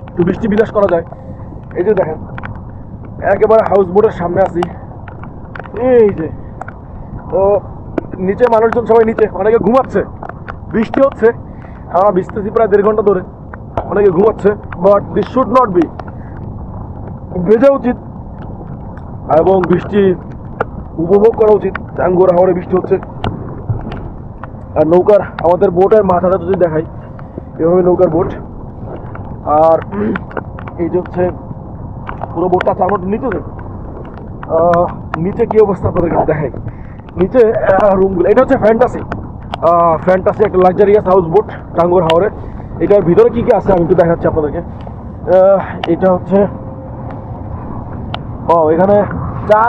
একটু বৃষ্টি বিলাস করা যায়। এই যে দেখেন একেবারে হাউস বোটের সামনে আছি। এই যে তো নিচে মানুষজন সবাই নিচে, অনেকে ঘুমাচ্ছে, বৃষ্টি হচ্ছে, আমরা ভিজতেছি প্রায় 1.5 ঘন্টা ধরে, অনেকে ঘুমাচ্ছে। But this should not be, ভেজা উচিত এবং বৃষ্টি উপভোগ করা উচিত। টাঙ্গুয়ার হাওরে বৃষ্টি হচ্ছে। আর নৌকার আমাদের বোটের মাথাটা যদি দেখাই, এভাবে নৌকার বোট। আর এই যে হচ্ছে পুরো বোটটা চালানোর নিচে, নিচে কি অবস্থা আপনাদেরকে দেখাই। নিচে রুমগুলো, এটা হচ্ছে ফ্যান্টাসি একটা লাক্সারিয়াস হাউস বোট টাঙ্গুয়ার হাওরে। এটার ভিতরে কি কি আছে আমি একটু দেখাচ্ছি আপনাদেরকে। এটা হচ্ছে এখানে চা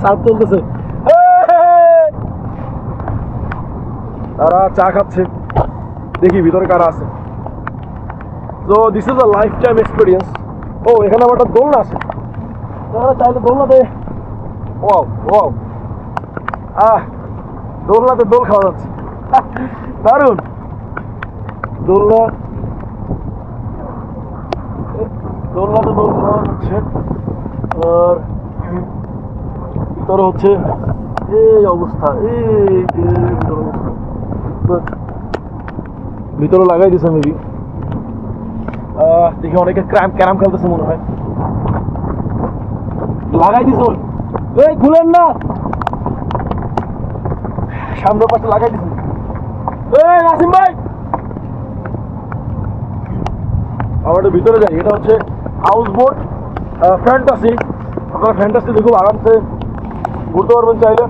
সার্ভ চলতেছে, তারা চা খাচ্ছে, দেখি ভিতরে কারা আছে। তো this is a life time experience. এখানে আমার একটা দোলনা আছে, চাইলে দোলনাতে দোলনাতে দোল খাওয়া যাচ্ছে, দারুন। দোলনাতে দোল খাওয়া যাচ্ছে। আর ভিতরে হচ্ছে এই অবস্থা, ভিতরে লাগাই দিছে মেবি। দেখি অনেকে ক্যারাম খেলতেছে মনে হয়, লাগাই দিছ। এই খুলেন না, সামনের পাশে লাগাই দিছে। এই নাসিম ভাই, আমরা একটু ভিতরে যাই। এটা হচ্ছে হাউস বোট ফ্যান্টাসি। আপনারা ফ্যান্টাসিতে খুব আরামসে ঘুরতে পারবেন চাইলে।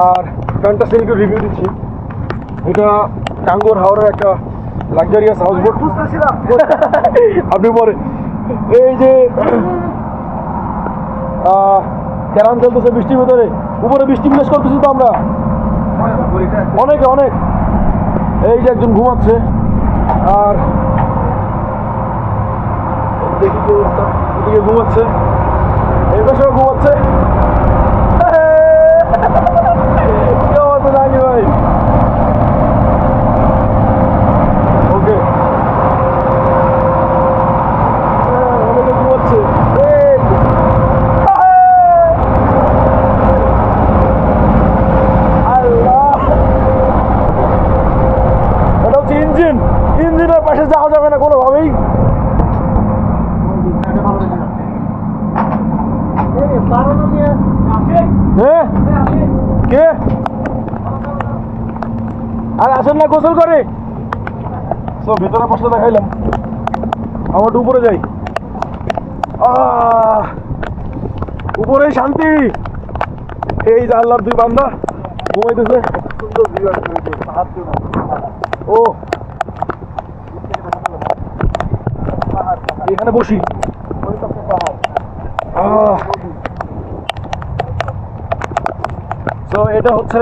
আর ফ্যান্টাসির একটু রিভিউ দিচ্ছি। এটা টাঙ্গুয়ার হাওরের একটা লাক্সারিয়াস হাউস বোট। আপনি পরে এই যে ক্যারাম চলতেছে বৃষ্টির ভিতরে, উপরে বৃষ্টি বিলাস করতেছি তো আমরা অনেক। এই যে একজন ঘুমাচ্ছে, আর দেখি কি অবস্থা, এদিকে ঘুমাচ্ছে, এই পাশেও ঘুমাচ্ছে। কি অবস্থা জানি ভাই। ওকে, অনেকে ঘুমাচ্ছে। এটা হচ্ছে ইঞ্জিনের পাশে যাওয়া যাবে না কোনোভাবেই। কে আর আসেন না গোসল করে। ভিতরে পাশে দেখাইলাম, আমার উপরে যাই। উপরেই শান্তি। এই যে আল্লাহর 2 বান্দা ঘুমাইতেছে। এখানে বসি। তো এটা হচ্ছে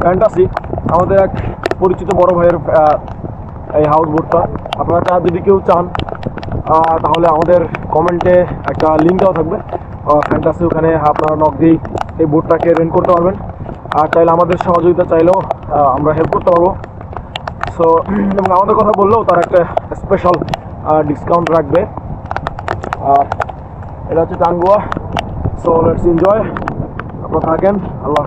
ফ্যান্টাসি, আমাদের এক পরিচিত বড় ভাইয়ের এই হাউস বোটটা। আপনারা যদি কেউ চান তাহলে আমাদের কমেন্টে একটা লিঙ্ক দেওয়া থাকবে ফ্যান্টাসি, ওখানে আপনারা নক দিয়েই এই বোটটাকে রেন্ট করতে পারবেন। আর চাইলে আমাদের সহযোগিতা চাইলেও আমরা হেল্প করতে পারবো। সো এবং আমাদের কথা বললেও তার একটা স্পেশাল ডিসকাউন্ট রাখবে। এটা হচ্ছে টাঙ্গুয়া। সো লেটস এনজয়, আপনারা থাকেন। আল্লাহ।